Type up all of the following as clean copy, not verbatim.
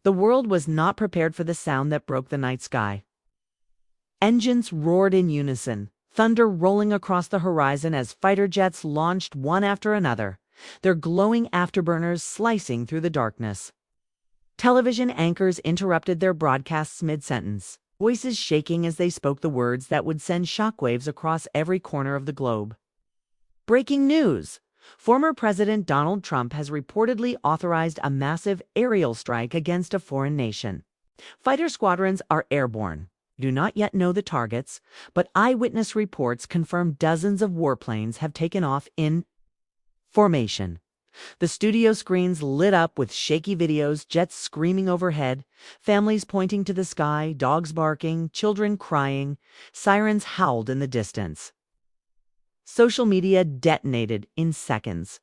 The world was not prepared for the sound that broke the night sky. Engines roared in unison, thunder rolling across the horizon as fighter jets launched one after another, their glowing afterburners slicing through the darkness. Television anchors interrupted their broadcasts mid-sentence, voices shaking as they spoke the words that would send shockwaves across every corner of the globe. Breaking news! Former President Donald Trump has reportedly authorized a massive aerial strike against a foreign nation. Fighter squadrons are airborne. We do not yet know the targets, but eyewitness reports confirm dozens of warplanes have taken off in formation. The studio screens lit up with shaky videos, jets screaming overhead, families pointing to the sky, dogs barking, children crying, sirens howled in the distance. Social media detonated in seconds.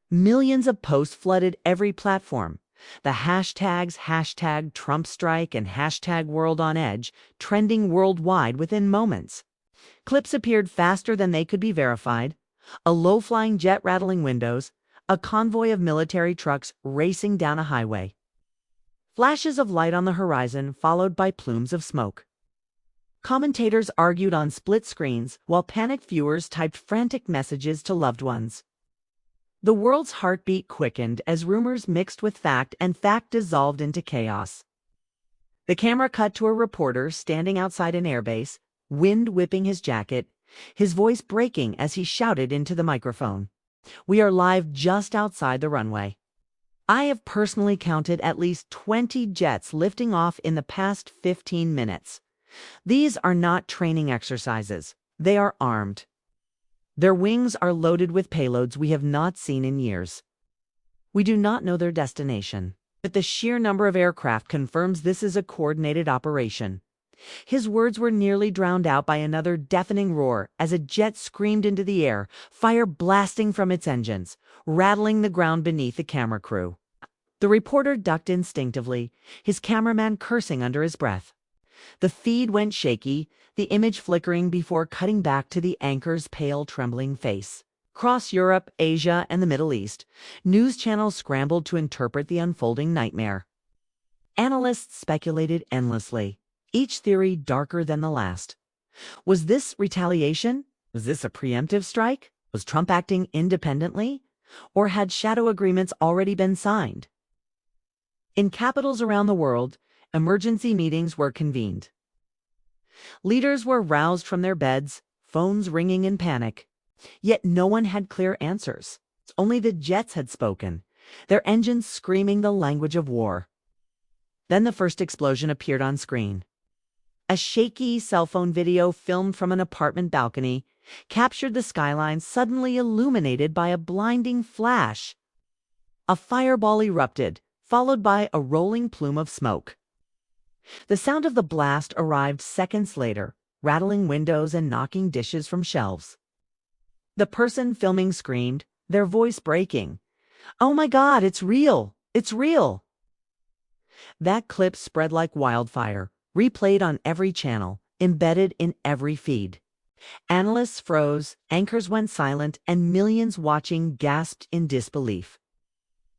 Millions of posts flooded every platform. The hashtags #TrumpStrike and #WorldOnEdge trending worldwide within moments. Clips appeared faster than they could be verified. A low-flying jet rattling windows, a convoy of military trucks racing down a highway. Flashes of light on the horizon followed by plumes of smoke. Commentators argued on split screens while panicked viewers typed frantic messages to loved ones. The world's heartbeat quickened as rumors mixed with fact and fact dissolved into chaos. The camera cut to a reporter standing outside an airbase, wind whipping his jacket, his voice breaking as he shouted into the microphone. "We are live just outside the runway. I have personally counted at least 20 jets lifting off in the past 15 minutes. These are not training exercises. They are armed. Their wings are loaded with payloads we have not seen in years. We do not know their destination, but the sheer number of aircraft confirms this is a coordinated operation." His words were nearly drowned out by another deafening roar as a jet screamed into the air, fire blasting from its engines, rattling the ground beneath the camera crew. The reporter ducked instinctively, his cameraman cursing under his breath. The feed went shaky, the image flickering before cutting back to the anchor's pale, trembling face. Across Europe, Asia, and the Middle East, news channels scrambled to interpret the unfolding nightmare. Analysts speculated endlessly, each theory darker than the last. Was this retaliation? Was this a preemptive strike? Was Trump acting independently? Or had shadow agreements already been signed? In capitals around the world, emergency meetings were convened. Leaders were roused from their beds, phones ringing in panic. Yet no one had clear answers. Only the jets had spoken, their engines screaming the language of war. Then the first explosion appeared on screen. A shaky cell phone video filmed from an apartment balcony captured the skyline suddenly illuminated by a blinding flash. A fireball erupted, followed by a rolling plume of smoke. The sound of the blast arrived seconds later, rattling windows and knocking dishes from shelves. The person filming screamed, their voice breaking, "Oh my God, it's real! It's real!" That clip spread like wildfire, replayed on every channel, embedded in every feed. Analysts froze, anchors went silent, and millions watching gasped in disbelief.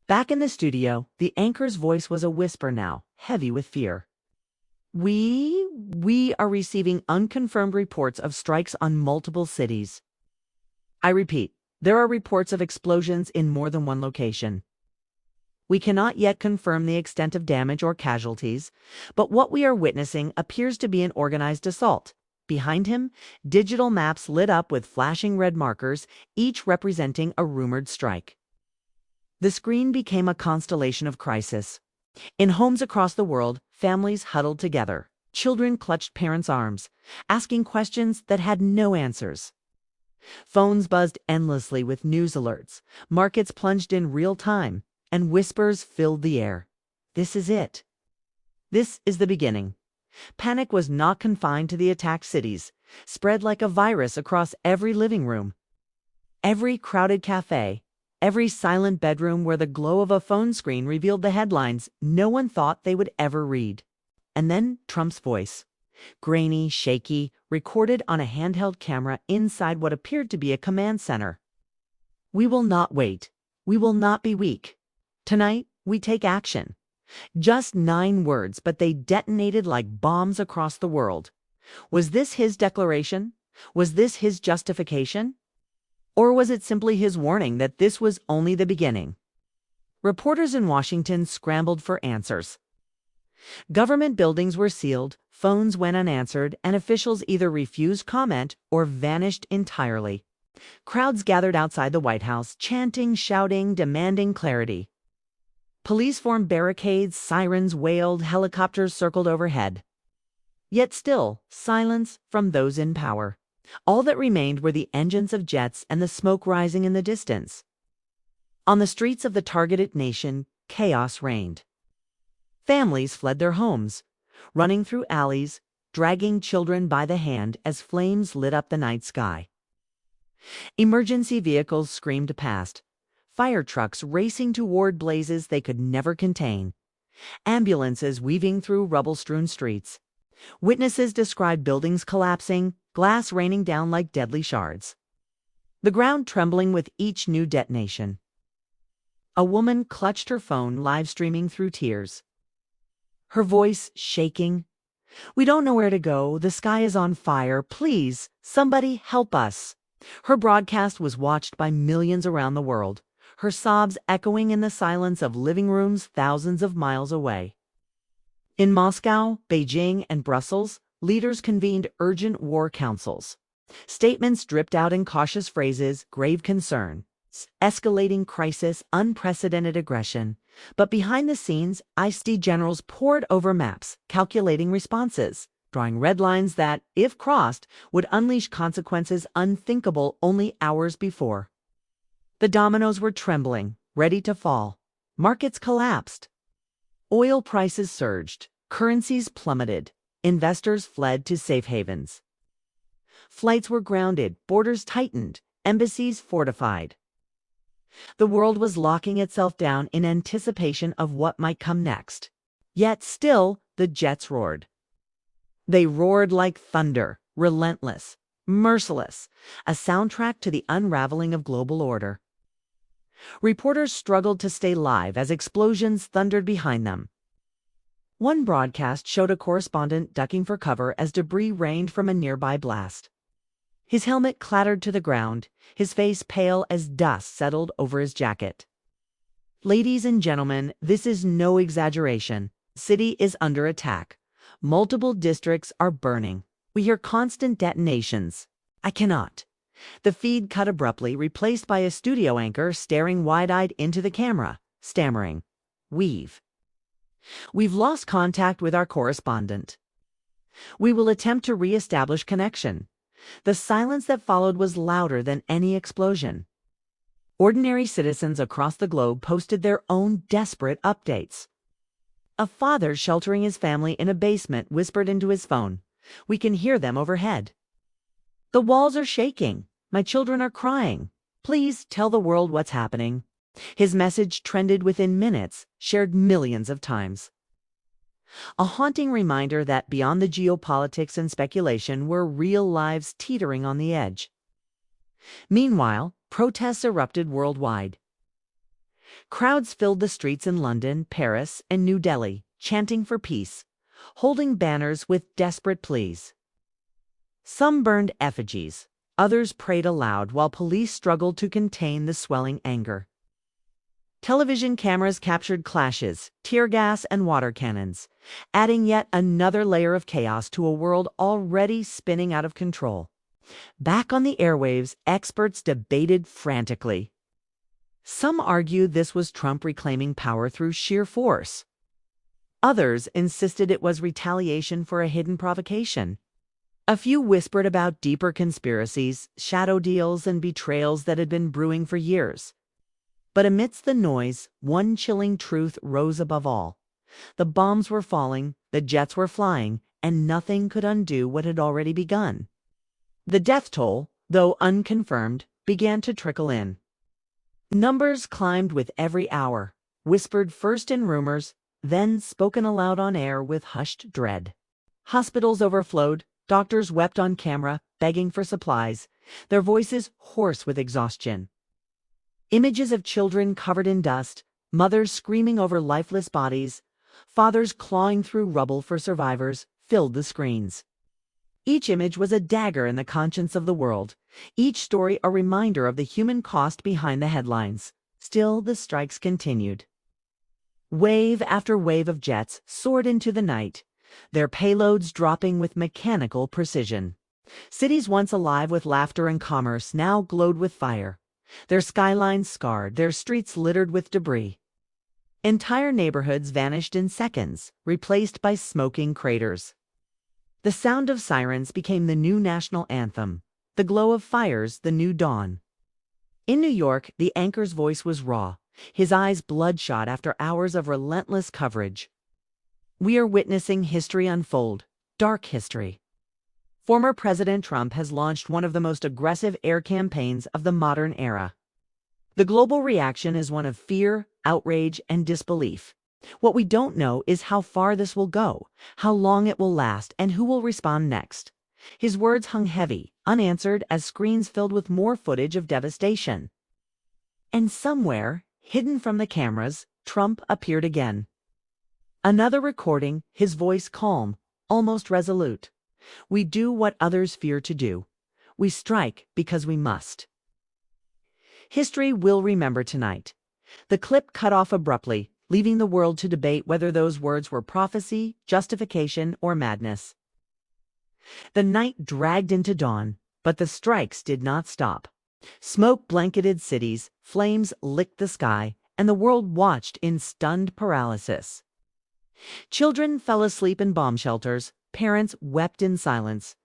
Back in the studio, the anchor's voice was a whisper now, heavy with fear. We are receiving unconfirmed reports of strikes on multiple cities. I repeat, there are reports of explosions in more than one location. We cannot yet confirm the extent of damage or casualties, but what we are witnessing appears to be an organized assault. Behind him, digital maps lit up with flashing red markers, each representing a rumored strike. The screen became a constellation of crisis. In homes across the world, families huddled together. Children clutched parents' arms, asking questions that had no answers. Phones buzzed endlessly with news alerts. Markets plunged in real time, and whispers filled the air. This is it. This is the beginning. Panic was not confined to the attacked cities, spread like a virus across every living room. Every crowded cafe, every silent bedroom where the glow of a phone screen revealed the headlines no one thought they would ever read. And then Trump's voice, grainy, shaky, recorded on a handheld camera inside what appeared to be a command center. "We will not wait. We will not be weak. Tonight, we take action. Just 9 words, but they detonated like bombs across the world. Was this his declaration? Was this his justification? Or was it simply his warning that this was only the beginning? Reporters in Washington scrambled for answers. Government buildings were sealed, phones went unanswered, and officials either refused comment or vanished entirely. Crowds gathered outside the White House, chanting, shouting, demanding clarity. Police formed barricades, sirens wailed, helicopters circled overhead. Yet still, silence from those in power. All that remained were the engines of jets and the smoke rising in the distance. On the streets of the targeted nation, chaos reigned. Families fled their homes, running through alleys, dragging children by the hand as flames lit up the night sky. Emergency vehicles screamed past, fire trucks racing toward blazes they could never contain, ambulances weaving through rubble-strewn streets. Witnesses described buildings collapsing, glass raining down like deadly shards. The ground trembling with each new detonation. A woman clutched her phone, live streaming through tears. Her voice shaking. "We don't know where to go. The sky is on fire. Please, somebody help us." Her broadcast was watched by millions around the world, her sobs echoing in the silence of living rooms thousands of miles away. In Moscow, Beijing, and Brussels, leaders convened urgent war councils. Statements dripped out in cautious phrases, grave concern, escalating crisis, unprecedented aggression. But behind the scenes, ICE generals pored over maps, calculating responses, drawing red lines that, if crossed, would unleash consequences unthinkable only hours before. The dominoes were trembling, ready to fall. Markets collapsed. Oil prices surged, currencies plummeted, investors fled to safe havens. Flights were grounded, borders tightened, embassies fortified. The world was locking itself down in anticipation of what might come next. Yet still, the jets roared. They roared like thunder, relentless, merciless, a soundtrack to the unraveling of global order. Reporters struggled to stay live as explosions thundered behind them. One broadcast showed a correspondent ducking for cover as debris rained from a nearby blast. His helmet clattered to the ground, his face pale as dust settled over his jacket. "Ladies and gentlemen, this is no exaggeration. The city is under attack. Multiple districts are burning. We hear constant detonations. I cannot." The feed cut abruptly, replaced by a studio anchor staring wide-eyed into the camera, stammering, "We've lost contact with our correspondent. We will attempt to re-establish connection." The silence that followed was louder than any explosion. Ordinary citizens across the globe posted their own desperate updates. A father sheltering his family in a basement whispered into his phone, "We can hear them overhead." "The walls are shaking. My children are crying. Please tell the world what's happening." His message trended within minutes, shared millions of times. A haunting reminder that beyond the geopolitics and speculation were real lives teetering on the edge. Meanwhile, protests erupted worldwide. Crowds filled the streets in London, Paris, and New Delhi, chanting for peace, holding banners with desperate pleas. Some burned effigies, others prayed aloud while police struggled to contain the swelling anger. Television cameras captured clashes, tear gas, and water cannons, adding yet another layer of chaos to a world already spinning out of control. Back on the airwaves, experts debated frantically. Some argued this was Trump reclaiming power through sheer force. Others insisted it was retaliation for a hidden provocation. A few whispered about deeper conspiracies, shadow deals, and betrayals that had been brewing for years. But amidst the noise, one chilling truth rose above all. The bombs were falling, the jets were flying, and nothing could undo what had already begun. The death toll, though unconfirmed, began to trickle in. Numbers climbed with every hour, whispered first in rumors, then spoken aloud on air with hushed dread. Hospitals overflowed, doctors wept on camera, begging for supplies, their voices hoarse with exhaustion. Images of children covered in dust, mothers screaming over lifeless bodies, fathers clawing through rubble for survivors, filled the screens. Each image was a dagger in the conscience of the world, each story a reminder of the human cost behind the headlines. Still, the strikes continued. Wave after wave of jets soared into the night, their payloads dropping with mechanical precision. Cities once alive with laughter and commerce now glowed with fire, their skylines scarred, their streets littered with debris. Entire neighborhoods vanished in seconds, replaced by smoking craters. The sound of sirens became the new national anthem, the glow of fires the new dawn. In New York, the anchor's voice was raw, his eyes bloodshot after hours of relentless coverage. We are witnessing history unfold, dark history. Former President Trump has launched one of the most aggressive air campaigns of the modern era. The global reaction is one of fear, outrage, and disbelief. What we don't know is how far this will go, how long it will last, and who will respond next. His words hung heavy, unanswered, as screens filled with more footage of devastation. And somewhere, hidden from the cameras, Trump appeared again. Another recording, his voice calm, almost resolute. We do what others fear to do. We strike because we must. History will remember tonight. The clip cut off abruptly, leaving the world to debate whether those words were prophecy, justification, or madness. The night dragged into dawn, but the strikes did not stop. Smoke blanketed cities, flames licked the sky, and the world watched in stunned paralysis. Children fell asleep in bomb shelters, parents wept in silence,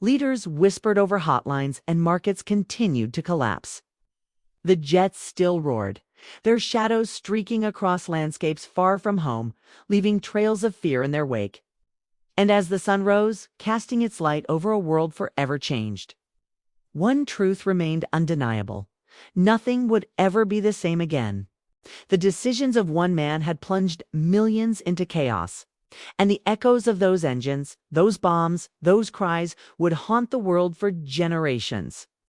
leaders whispered over hotlines, and markets continued to collapse. The jets still roared, their shadows streaking across landscapes far from home, leaving trails of fear in their wake. And as the sun rose, casting its light over a world forever changed, one truth remained undeniable: nothing would ever be the same again. The decisions of one man had plunged millions into chaos, and the echoes of those engines, those bombs, those cries would haunt the world for generations.